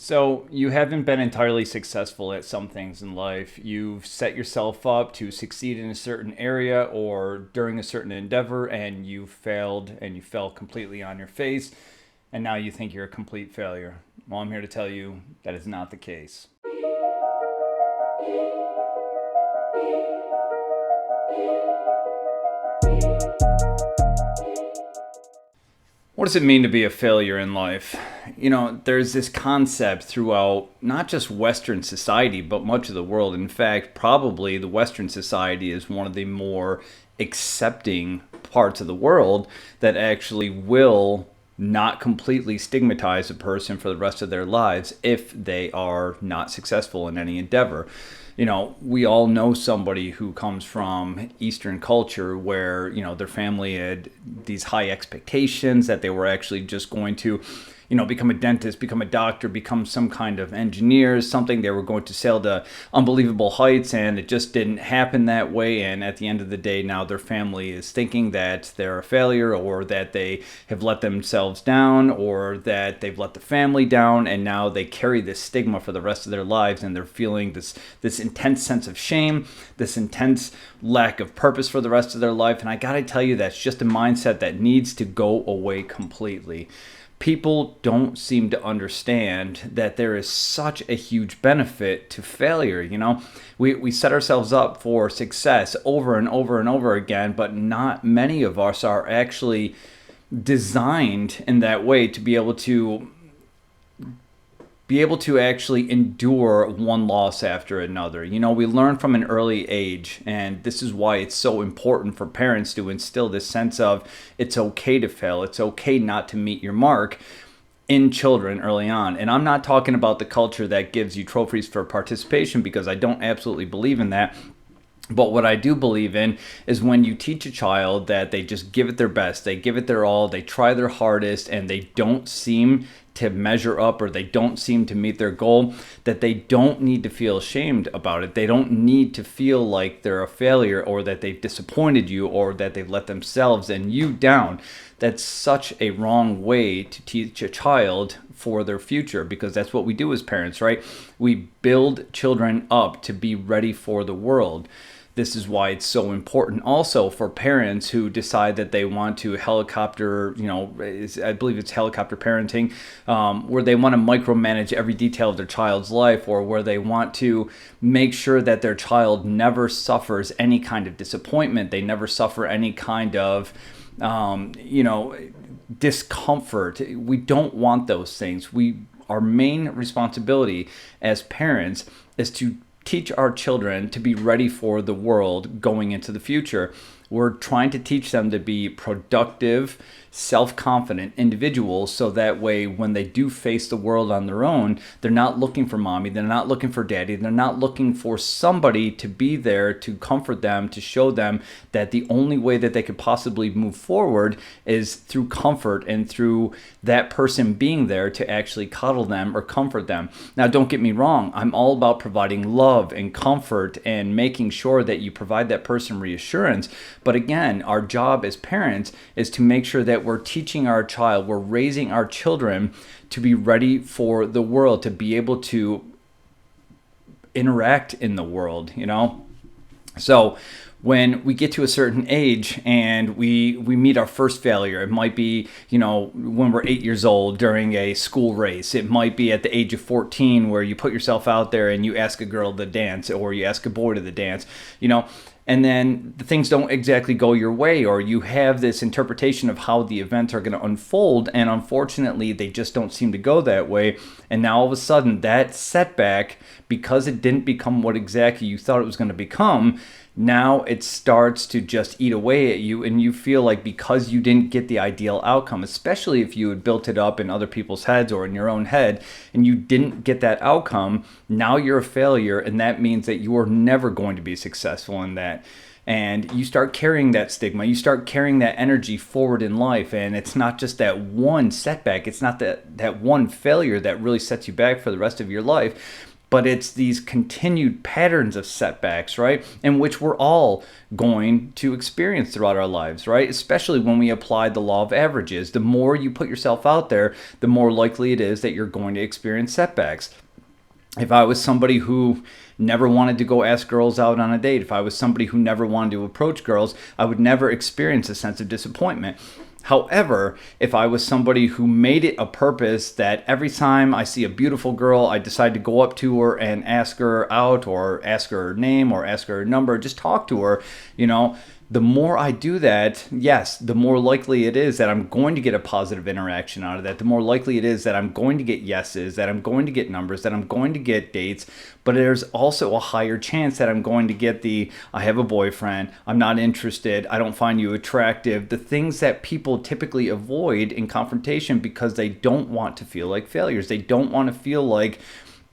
So, you haven't been entirely successful at some things in life. You've set yourself up to succeed in a certain area or during a certain endeavor, and you failed and you fell completely on your face, and now you think you're a complete failure. Well, I'm here to tell you that is not the case. What does it mean to be a failure in life? There's this concept throughout not just Western society, but much of the world. In fact, probably the Western society is one of the more accepting parts of the world that actually will not completely stigmatize a person for the rest of their lives if they are not successful in any endeavor. We all know somebody who comes from Eastern culture where, their family had these high expectations that they were actually just going to, become a dentist, become a doctor, become some kind of engineer, something they were going to sail to unbelievable heights, and it just didn't happen that way. And at the end of the day, now their family is thinking that they're a failure, or that they have let themselves down, or that they've let the family down, and now they carry this stigma for the rest of their lives, and they're feeling this intense sense of shame, this intense lack of purpose for the rest of their life. And I gotta tell you, that's just a mindset that needs to go away completely. People don't seem to understand that there is such a huge benefit to failure. We set ourselves up for success over and over and over again, but not many of us are actually designed in that way to be able to actually endure one loss after another. We learn from an early age, and this is why it's so important for parents to instill this sense of it's okay to fail, it's okay not to meet your mark in children early on. And I'm not talking about the culture that gives you trophies for participation, because I don't absolutely believe in that. But what I do believe in is when you teach a child that they just give it their best, they give it their all, they try their hardest, and they don't seem to measure up, or they don't seem to meet their goal, that they don't need to feel ashamed about it. They don't need to feel like they're a failure, or that they've disappointed you, or that they've let themselves and you down. That's such a wrong way to teach a child for their future, because that's what we do as parents, right? We build children up to be ready for the world. This is why it's so important also for parents who decide that they want to helicopter, I believe it's helicopter parenting, where they want to micromanage every detail of their child's life, or where they want to make sure that their child never suffers any kind of disappointment. They never suffer any kind of, discomfort. We don't want those things. Our main responsibility as parents is to teach our children to be ready for the world going into the future. We're trying to teach them to be productive, self-confident individuals, so that way when they do face the world on their own, they're not looking for mommy, they're not looking for daddy, they're not looking for somebody to be there to comfort them, to show them that the only way that they could possibly move forward is through comfort, and through that person being there to actually cuddle them or comfort them. Now, don't get me wrong, I'm all about providing love and comfort and making sure that you provide that person reassurance. But again, our job as parents is to make sure that we're teaching our child, we're raising our children to be ready for the world, to be able to interact in the world, So when we get to a certain age and we meet our first failure, it might be, when we're 8 years old during a school race. It might be at the age of 14 where you put yourself out there and you ask a girl to dance, or you ask a boy to the dance, and then the things don't exactly go your way, or you have this interpretation of how the events are going to unfold, and unfortunately they just don't seem to go that way. And now all of a sudden that setback, because it didn't become what exactly you thought it was going to become, now it starts to just eat away at you, and you feel like because you didn't get the ideal outcome, especially if you had built it up in other people's heads or in your own head, and you didn't get that outcome, now you're a failure, and that means that you are never going to be successful in that. And you start carrying that stigma, you start carrying that energy forward in life, and it's not just that one setback, it's not that one failure that really sets you back for the rest of your life. but it's these continued patterns of setbacks, right? In which we're all going to experience throughout our lives, right? Especially when we apply the law of averages. The more you put yourself out there, the more likely it is that you're going to experience setbacks. If I was somebody who never wanted to go ask girls out on a date, if I was somebody who never wanted to approach girls, I would never experience a sense of disappointment. However, if I was somebody who made it a purpose that every time I see a beautiful girl, I decide to go up to her and ask her out, or ask her name, or ask her number, just talk to her, the more I do that, yes, the more likely it is that I'm going to get a positive interaction out of that. The more likely it is that I'm going to get yeses, that I'm going to get numbers, that I'm going to get dates. But there's also a higher chance that I'm going to get I have a boyfriend, I'm not interested, I don't find you attractive. The things that people typically avoid in confrontation because they don't want to feel like failures. They don't want to feel like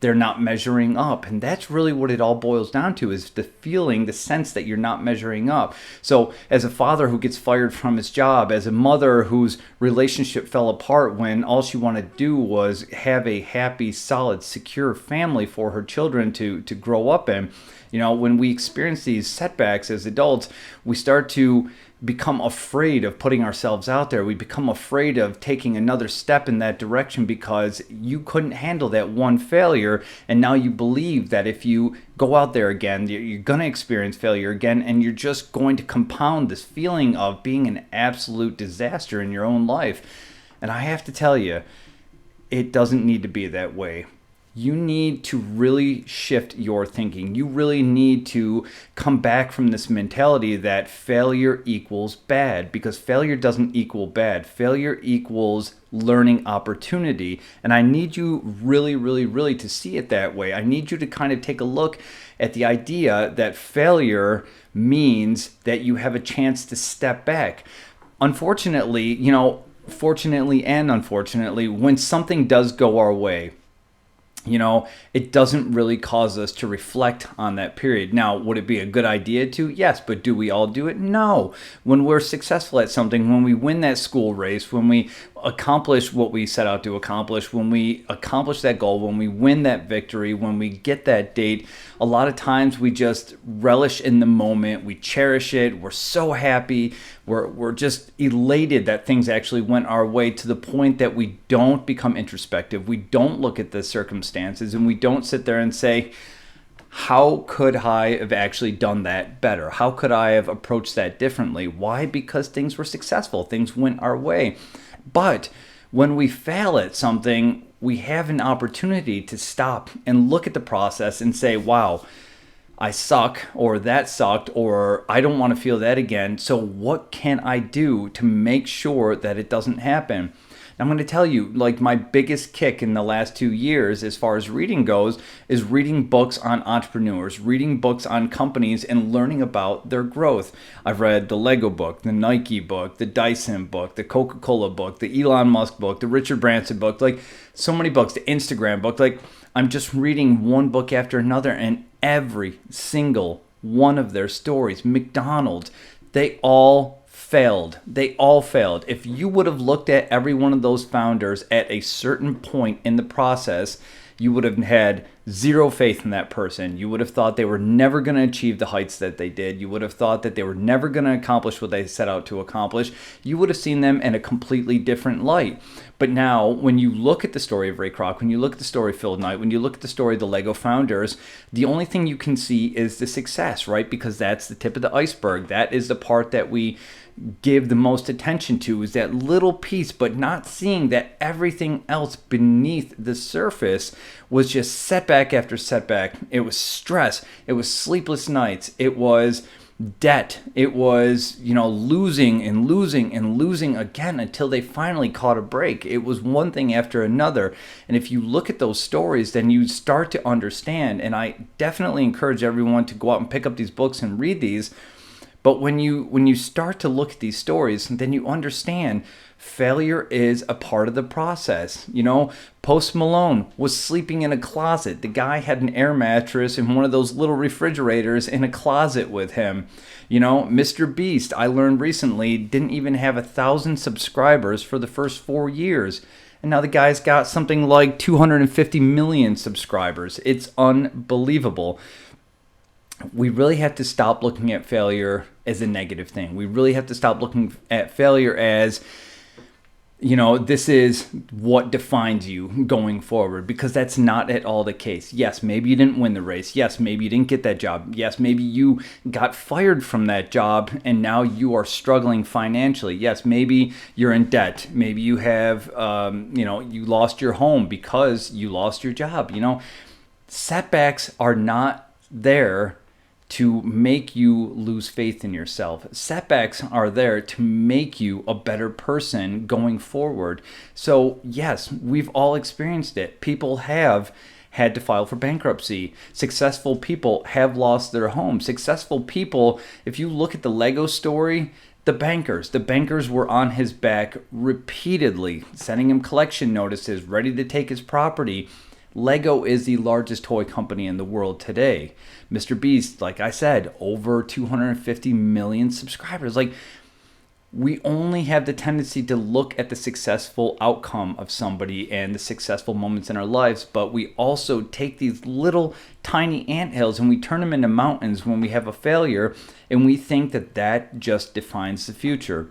they're not measuring up. And that's really what it all boils down to, is the feeling, the sense that you're not measuring up. So as a father who gets fired from his job, as a mother whose relationship fell apart when all she wanted to do was have a happy, solid, secure family for her children to grow up in, when we experience these setbacks as adults, we start to become afraid of putting ourselves out there. We become afraid of taking another step in that direction because you couldn't handle that one failure. And now you believe that if you go out there again, you're going to experience failure again. And you're just going to compound this feeling of being an absolute disaster in your own life. And I have to tell you, it doesn't need to be that way. You need to really shift your thinking. You really need to come back from this mentality that failure equals bad, because failure doesn't equal bad. Failure equals learning opportunity. And I need you really, really, really to see it that way. I need you to kind of take a look at the idea that failure means that you have a chance to step back. Unfortunately, fortunately and unfortunately, when something does go our way, it doesn't really cause us to reflect on that period. Now, would it be a good idea to? Yes, but do we all do it? No. When we're successful at something, when we win that school race, when we accomplish what we set out to accomplish, when we accomplish that goal, when we win that victory, when we get that date, a lot of times we just relish in the moment. We cherish it. We're so happy. We're just elated that things actually went our way, to the point that we don't become introspective. We don't look at the circumstances, and we don't sit there and say, how could I have actually done that better? How could I have approached that differently? Why? Because things were successful. Things went our way. But when we fail at something, we have an opportunity to stop and look at the process and say, wow, I suck, or that sucked, or I don't want to feel that again. So what can I do to make sure that it doesn't happen? I'm going to tell you, my biggest kick in the last 2 years as far as reading goes is reading books on entrepreneurs, reading books on companies, and learning about their growth. I've read the Lego book, the Nike book, the Dyson book, the Coca-Cola book, the Elon Musk book, the Richard Branson book, so many books, the Instagram book. I'm just reading one book after another, and every single one of their stories, McDonald's, they all failed. They all failed. If you would have looked at every one of those founders at a certain point in the process, you would have had zero faith in that person. You would have thought they were never going to achieve the heights that they did. You would have thought that they were never going to accomplish what they set out to accomplish. You would have seen them in a completely different light. But now, when you look at the story of Ray Kroc, when you look at the story of Phil Knight, when you look at the story of the Lego founders, the only thing you can see is the success, right? Because that's the tip of the iceberg. That is the part that we give the most attention to, is that little piece, but not seeing that everything else beneath the surface was just setback after setback. It was stress. It was sleepless nights. It was debt. It was, losing and losing and losing again until they finally caught a break. It was one thing after another. And if you look at those stories, then you start to understand. And I definitely encourage everyone to go out and pick up these books and read these. But when you start to look at these stories, then you understand failure is a part of the process. Post Malone was sleeping in a closet. The guy had an air mattress and one of those little refrigerators in a closet with him. Mr. Beast, I learned recently, didn't even have 1,000 subscribers for the first 4 years. And now the guy's got something like 250 million subscribers. It's unbelievable. We really have to stop looking at failure as a negative thing. We really have to stop looking at failure as, this is what defines you going forward, because that's not at all the case. Yes, maybe you didn't win the race. Yes, maybe you didn't get that job. Yes, maybe you got fired from that job and now you are struggling financially. Yes, maybe you're in debt. Maybe you have, you lost your home because you lost your job. Setbacks are not there to make you lose faith in yourself. Setbacks are there to make you a better person going forward. So yes, we've all experienced it. People have had to file for bankruptcy. Successful people have lost their home. Successful people, if you look at the Lego story, the bankers were on his back repeatedly, sending him collection notices, ready to take his property. Lego is the largest toy company in the world today. Mr. Beast, like I said, over 250 million subscribers. Like, we only have the tendency to look at the successful outcome of somebody and the successful moments in our lives, but we also take these little tiny anthills and we turn them into mountains when we have a failure, and we think that that just defines the future.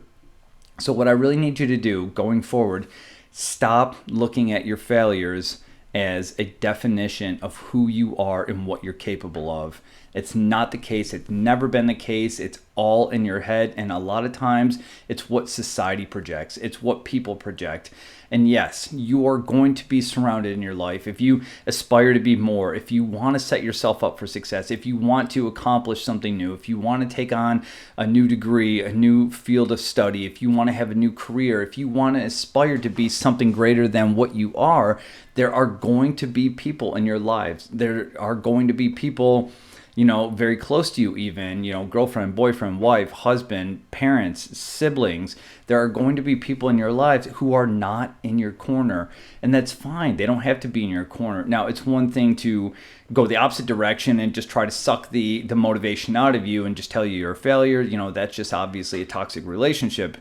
So what I really need you to do going forward, stop looking at your failures as a definition of who you are and what you're capable of. It's not the case. It's never been the case. It's all in your head. And a lot of times it's what society projects. It's what people project. And yes, you are going to be surrounded in your life. If you aspire to be more, if you want to set yourself up for success, if you want to accomplish something new, if you want to take on a new degree, a new field of study, if you want to have a new career, if you want to aspire to be something greater than what you are, there are going to be people in your lives. There are going to be people, very close to you even, girlfriend, boyfriend, wife, husband, parents, siblings. There are going to be people in your lives who are not in your corner, and that's fine. They don't have to be in your corner. Now, it's one thing to go the opposite direction and just try to suck the motivation out of you and just tell you you're a failure. That's just obviously a toxic relationship.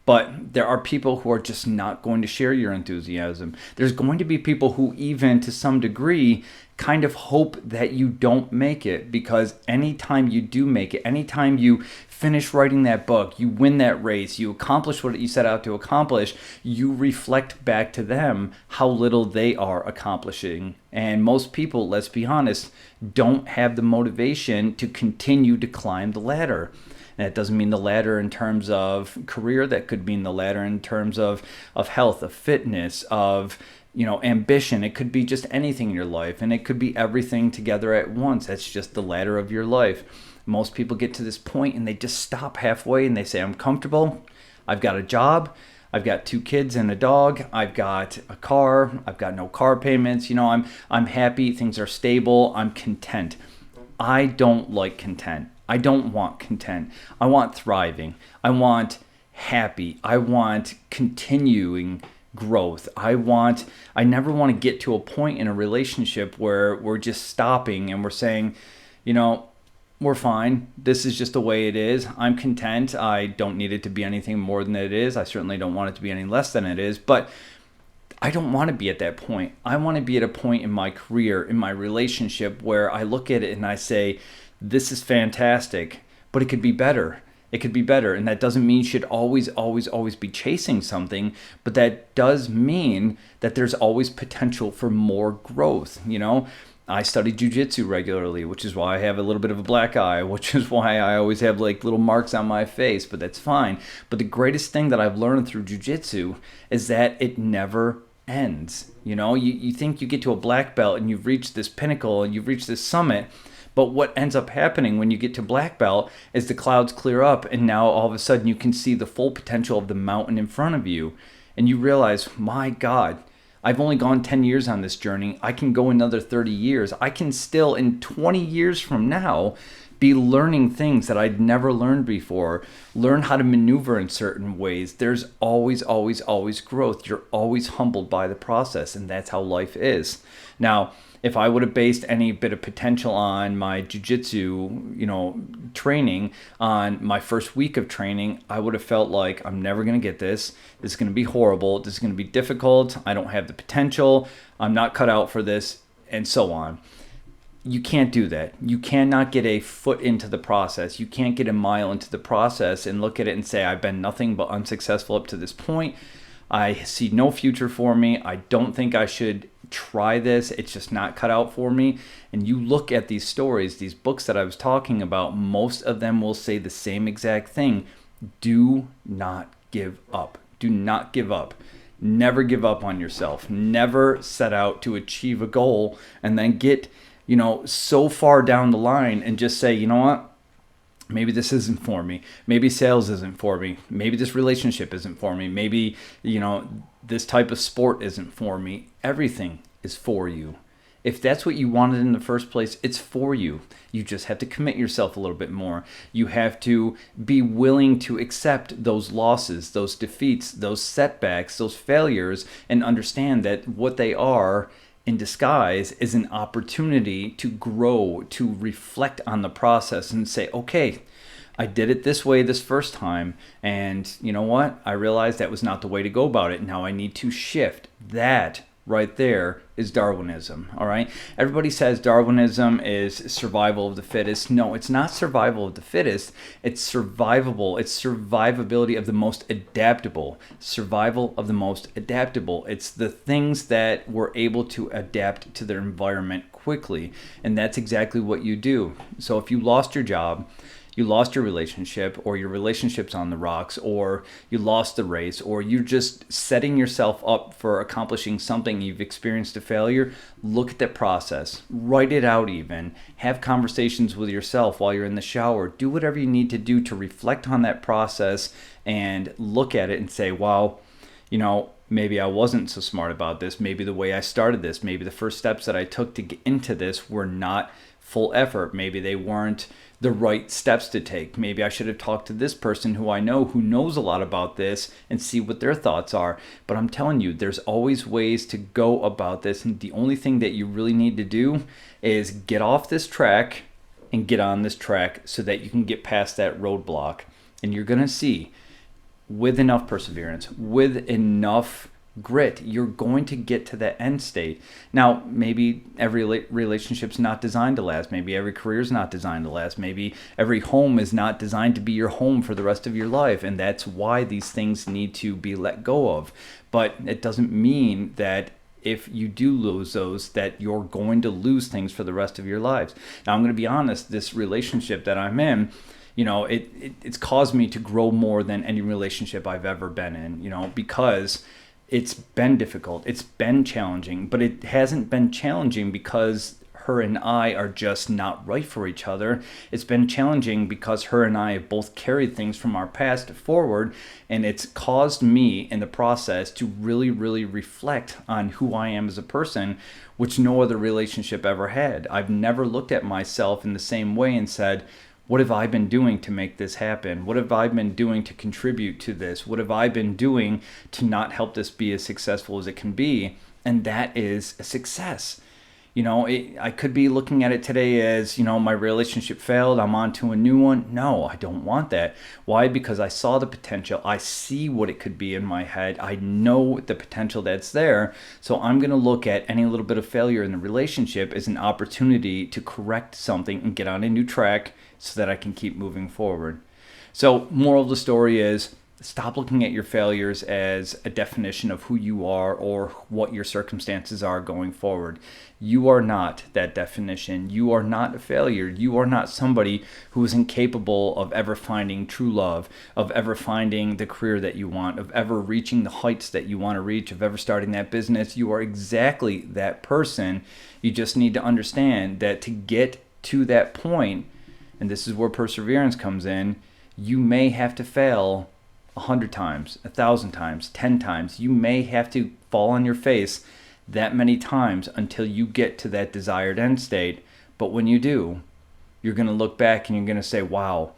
But there are people who are just not going to share your enthusiasm. There's going to be people who even, to some degree, kind of hope that you don't make it, because anytime you do make it, anytime you finish writing that book, you win that race, you accomplish what you set out to accomplish, you reflect back to them how little they are accomplishing. And most people, let's be honest, don't have the motivation to continue to climb the ladder. That doesn't mean the ladder in terms of career. That could mean the ladder in terms of health, of fitness, of ambition. It could be just anything in your life, and it could be everything together at once. That's just the ladder of your life. Most people get to this point and they just stop halfway and they say, I'm comfortable. I've got a job. I've got 2 kids and a dog. I've got a car. I've got no car payments. I'm happy. Things are stable. I'm content. I don't like content. I don't want content. I want thriving. I want happy. I want continuing growth. I never want to get to a point in a relationship where we're just stopping and we're saying, we're fine. This is just the way it is. I'm content. I don't need it to be anything more than it is. I certainly don't want it to be any less than it is. But I don't want to be at that point. I want to be at a point in my career, in my relationship, where I look at it and I say, this is fantastic, but it could be better. It could be better. And that doesn't mean you should always be chasing something, but that does mean that there's always potential for more growth. I study jujitsu regularly, which is why I have a little bit of a black eye, which is why I always have like little marks on my face, but that's fine. But the greatest thing that I've learned through jujitsu is that it never ends. You think you get to a black belt and you've reached this pinnacle and you've reached this summit, but what ends up happening when you get to black belt is the clouds clear up, and now all of a sudden you can see the full potential of the mountain in front of you, and you realize, my God, I've only gone 10 years on this journey. I can go another 30 years. I can still, in 20 years from now, be learning things that I'd never learned before, learn how to maneuver in certain ways. There's always, always, always growth. You're always humbled by the process, and that's how life is. Now, if I would have based any bit of potential on my jiu-jitsu, training on my first week of training, I would have felt like I'm never going to get this. This is going to be horrible. This is going to be difficult. I don't have the potential. I'm not cut out for this, and so on. You can't do that. You cannot get a foot into the process. You can't get a mile into the process and look at it and say, I've been nothing but unsuccessful up to this point. I see no future for me. I don't think I should try this. It's just not cut out for me. And you look at these stories, these books that I was talking about, most of them will say the same exact thing. Do not give up. Do not give up. Never give up on yourself. Never set out to achieve a goal and then get so far down the line and just say, you know what? Maybe this isn't for me. Maybe sales isn't for me. Maybe this relationship isn't for me. Maybe, this type of sport isn't for me. Everything is for you. If that's what you wanted in the first place, it's for you. You just have to commit yourself a little bit more. You have to be willing to accept those losses, those defeats, those setbacks, those failures, and understand that what they are in disguise is an opportunity to grow, to reflect on the process and say, okay, I did it this way this first time, and you know what? I realized that was not the way to go about it. Now I need to shift. That right there is Darwinism, all right? Everybody says Darwinism is survival of the fittest. No, it's not survival of the fittest. It's survivable. It's survivability of the most adaptable. Survival of the most adaptable. It's the things that were able to adapt to their environment quickly, and that's exactly what you do. So if you lost your job, you lost your relationship, or your relationship's on the rocks, or you lost the race, or you're just setting yourself up for accomplishing something, you've experienced a failure, look at that process. Write it out even. Have conversations with yourself while you're in the shower. Do whatever you need to do to reflect on that process and look at it and say, wow, maybe I wasn't so smart about this. Maybe the way I started this, maybe the first steps that I took to get into this were not full effort. Maybe they weren't the right steps to take. Maybe I should have talked to this person who I know who knows a lot about this and see what their thoughts are. But I'm telling you, there's always ways to go about this. And the only thing that you really need to do is get off this track and get on this track so that you can get past that roadblock. And you're going to see, with enough perseverance, with enough grit, you're going to get to that end state. Now, maybe every relationship's not designed to last. Maybe every career's not designed to last. Maybe every home is not designed to be your home for the rest of your life. And that's why these things need to be let go of. But it doesn't mean that if you do lose those, that you're going to lose things for the rest of your lives. Now, I'm going to be honest, this relationship that I'm in, it's caused me to grow more than any relationship I've ever been in, because it's been difficult. It's been challenging, but it hasn't been challenging because her and I are just not right for each other. It's been challenging because her and I have both carried things from our past forward, and it's caused me in the process to really, really reflect on who I am as a person, which no other relationship ever had. I've never looked at myself in the same way and said, what have I been doing to make this happen? What have I been doing to contribute to this? What have I been doing to not help this be as successful as it can be? And that is a success. I could be looking at it today as, my relationship failed, I'm on to a new one. No, I don't want that. Why? Because I saw the potential. I see what it could be in my head. I know the potential that's there. So I'm going to look at any little bit of failure in the relationship as an opportunity to correct something and get on a new track so that I can keep moving forward. So, moral of the story is, stop looking at your failures as a definition of who you are or what your circumstances are going forward. You are not that definition. You are not a failure. You are not somebody who is incapable of ever finding true love, of ever finding the career that you want, of ever reaching the heights that you want to reach, of ever starting that business. You are exactly that person. You just need to understand that to get to that point, and this is where perseverance comes in, you may have to fail 100 times, 1,000 times, 10 times. You may have to fall on your face that many times until you get to that desired end state. But when you do, you're going to look back and you're going to say, wow,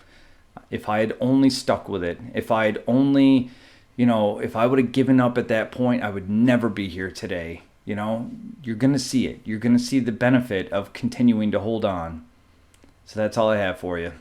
if I had only stuck with it, if I had only, if I would have given up at that point, I would never be here today. You're going to see it. You're going to see the benefit of continuing to hold on. So that's all I have for you.